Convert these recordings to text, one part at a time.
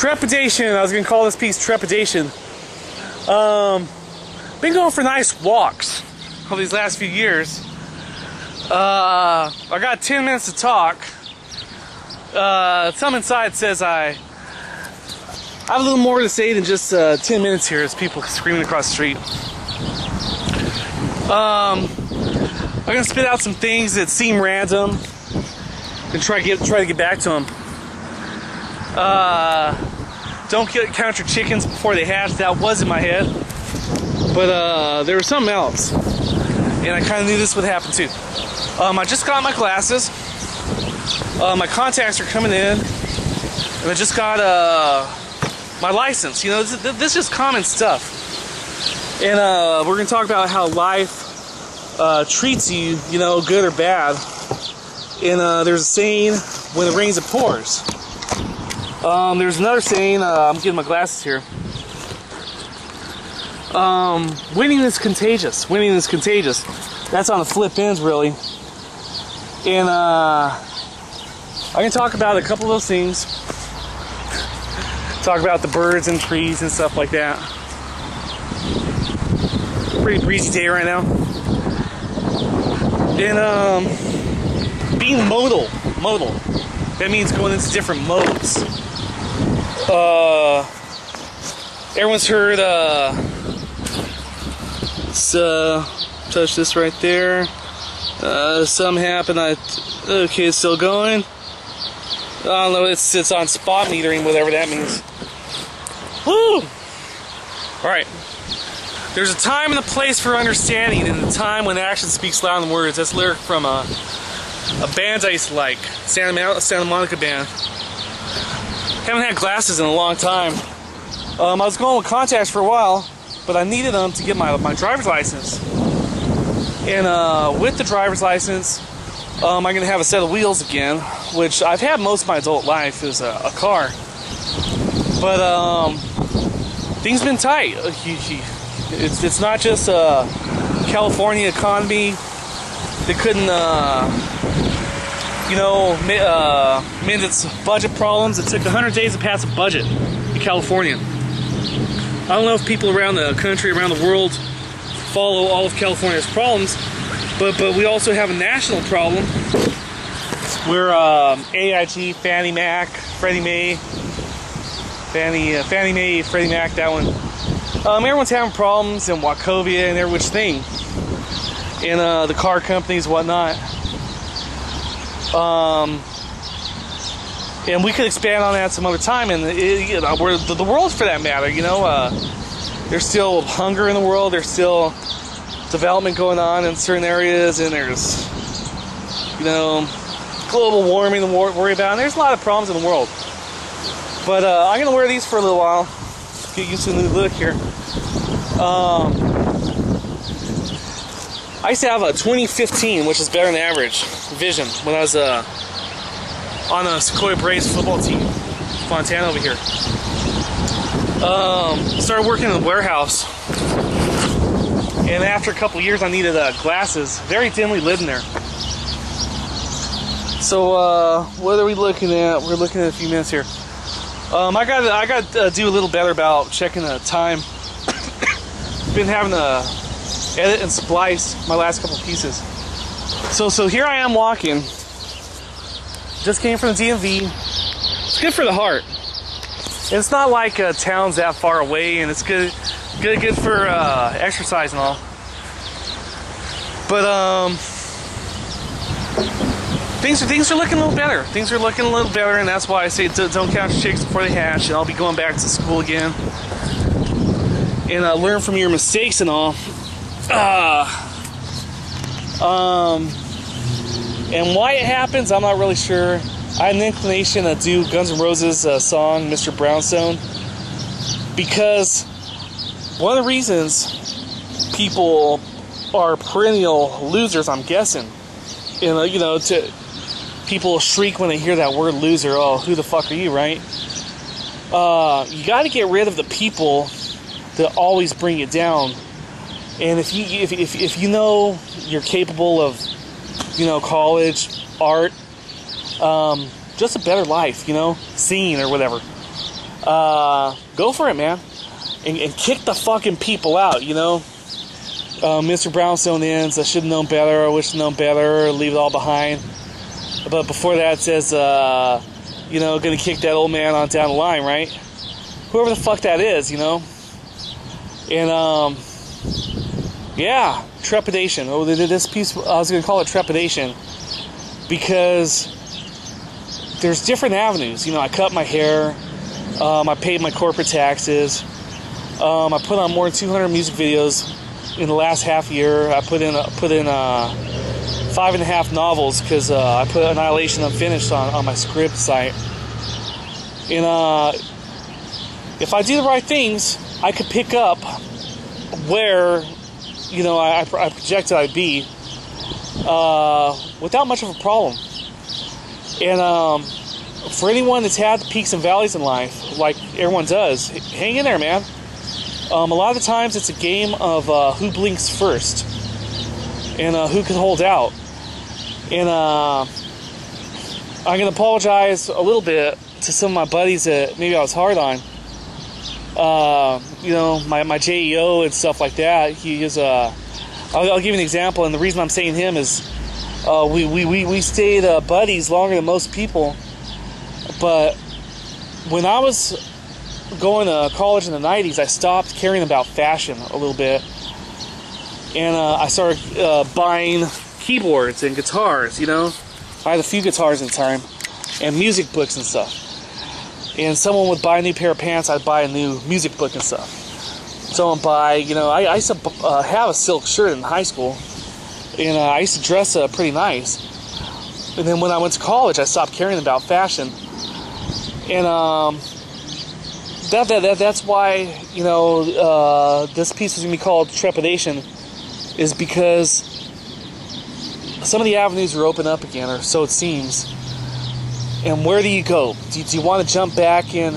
Trepidation. I was gonna call this piece Trepidation. Been going for nice walks over these last few years. I got 10 minutes to talk. Something inside says I have a little more to say than just 10 minutes here as people screaming across the street. I'm gonna spit out some things that seem random and try to get back to them. Don't count your chickens before they hatch. That was in my head, but there was something else, and I kind of knew this would happen too. I just got my glasses. My contacts are coming in, and I just got my license. You know, this is just common stuff. And we're gonna talk about how life treats you, you know, good or bad. And there's a saying, when it rains it pours. There's another saying, I'm getting my glasses here. Winning is contagious. Winning is contagious. That's on the flip ends, really. And I can talk about a couple of those things. Talk about the birds and trees and stuff like that. Pretty breezy day right now. And being modal. That means going into different modes. Everyone's heard touch this right there. Something happened. Okay, it's still going. I don't know, it's on spot metering, whatever that means. Woo! Alright. There's a time and a place for understanding, and a time when action speaks louder than words. That's a lyric from a band I used to like, Santa Monica band. Haven't had glasses in a long time. I was going with contacts for a while, but I needed them to get my driver's license. And with the driver's license, I'm going to have a set of wheels again, which I've had most of my adult life, is a car. But things been tight. It's not just a California economy that couldn't, mend its budget problems. It took 100 days to pass a budget in California. I don't know if people around the country, around the world, follow all of California's problems, but we also have a national problem where AIG, Fannie Mac, Freddie Mae, Fannie Mae, Freddie Mac, that one. Everyone's having problems in Wachovia and every which thing, and the car companies, whatnot. And we could expand on that some other time, and the world, for that matter, you know, there's still hunger in the world, there's still development going on in certain areas, and there's, you know, global warming to worry about, and there's a lot of problems in the world. But I'm going to wear these for a little while, get used to the new look here. I used to have a 2015, which is better than average, vision when I was on a Sequoia Braves football team, Fontana over here. Started working in the warehouse, and after a couple of years I needed glasses, very dimly lit in there. So what are we looking at? We're looking at a few minutes here. I got to do a little better about checking the time. Been having to edit and splice my last couple pieces. So here I am walking. Just came from the DMV. It's good for the heart. It's not like town's that far away, and it's good for exercise and all. But things are looking a little better. Things are looking a little better, and that's why I say don't count your chicks before they hatch. And I'll be going back to school again and learn from your mistakes and all. And why it happens, I'm not really sure. I had an inclination to do Guns N' Roses' song, Mr. Brownstone, because one of the reasons people are perennial losers, I'm guessing, you know, people shriek when they hear that word loser. Oh, who the fuck are you, right? You got to get rid of the people that always bring you down. And if you know you're capable of, you know, college, art, just a better life, you know, singing or whatever, go for it, man. And kick the fucking people out, you know? Mr. Brownstone ends, I should have known better, I wish I'd known better, leave it all behind. But before that it says, you know, gonna kick that old man on down the line, right? Whoever the fuck that is, you know? And, yeah, Trepidation. Oh, this piece, I was gonna call it Trepidation because there's different avenues. You know, I cut my hair, I paid my corporate taxes, I put on more than 200 music videos in the last half year. I put in 5.5 novels because I put Annihilation Unfinished on my script site. And if I do the right things, I could pick up where, you know, I projected I'd be without much of a problem. And for anyone that's had the peaks and valleys in life, like everyone does, hang in there, man. A lot of the times it's a game of who blinks first and who can hold out. And I'm going to apologize a little bit to some of my buddies that maybe I was hard on. You know, my JEO and stuff like that. He is I'll give you an example, and the reason I'm saying him is we stayed buddies longer than most people. But when I was going to college in the 90s, I stopped caring about fashion a little bit, and I started buying keyboards and guitars. You know, I had a few guitars at the time, and music books and stuff. And someone would buy a new pair of pants, I'd buy a new music book and stuff. Someone buy, you know, I used to have a silk shirt in high school, and I used to dress pretty nice. And then when I went to college, I stopped caring about fashion. And that's why, you know, this piece is going to be called Trepidation, is because some of the avenues are open up again, or so it seems. And where do you go? Do you want to jump back in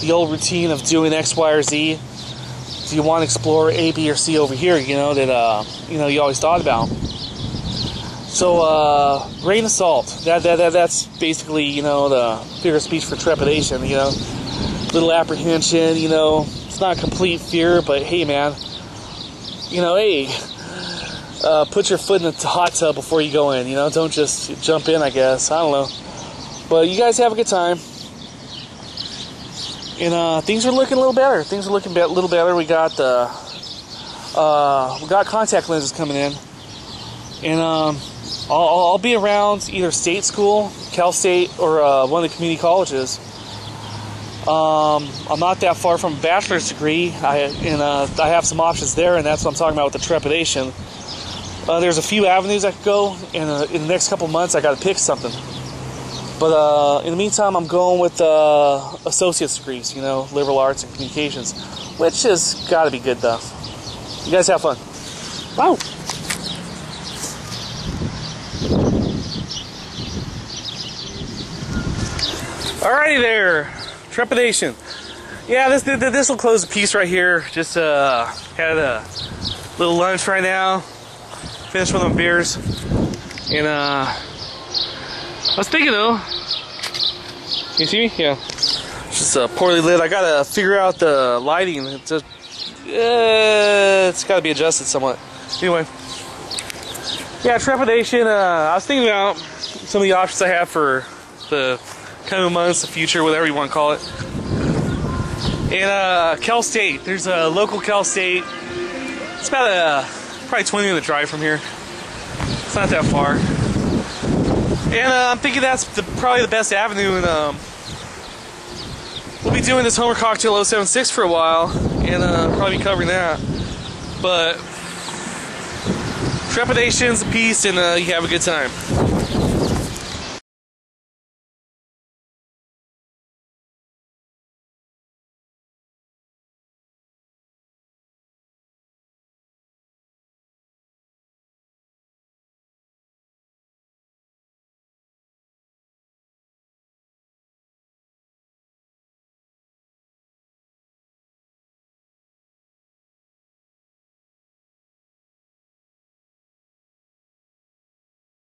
the old routine of doing X, Y, or Z? Do you want to explore A, B, or C over here, you know, that, you know, you always thought about? So, grain of salt. That's basically, you know, the figure of speech for trepidation, you know. Little apprehension, you know. It's not complete fear, but hey, man. You know, hey, put your foot in the hot tub before you go in, you know. Don't just jump in, I guess. I don't know. But you guys have a good time. And things are looking a little better. Things are looking a little better. We got contact lenses coming in. And I'll be around either state school, Cal State, or one of the community colleges. I'm not that far from a bachelor's degree. I have some options there, and that's what I'm talking about with the trepidation. There's a few avenues I could go, and in the next couple months I got to pick something. But in the meantime, I'm going with associate's degrees, you know, liberal arts and communications, which has got to be good, though. You guys have fun. Wow. Alrighty there, Trepidation. Yeah, this will close the piece right here. Just had a little lunch right now. Finished one of my beers, and I was thinking though. Can you see me? Yeah. It's just poorly lit. I gotta figure out the lighting. It's gotta be adjusted somewhat. Anyway, yeah, Trepidation. I was thinking about some of the options I have for the coming months, the future, whatever you want to call it. And Cal State. There's a local Cal State. It's about probably 20-minute drive from here. It's not that far. And I'm thinking that's probably the best avenue, and we'll be doing this Homer Cocktail 076 for a while, and probably be covering that. But Trepidation's a piece, and you have a good time.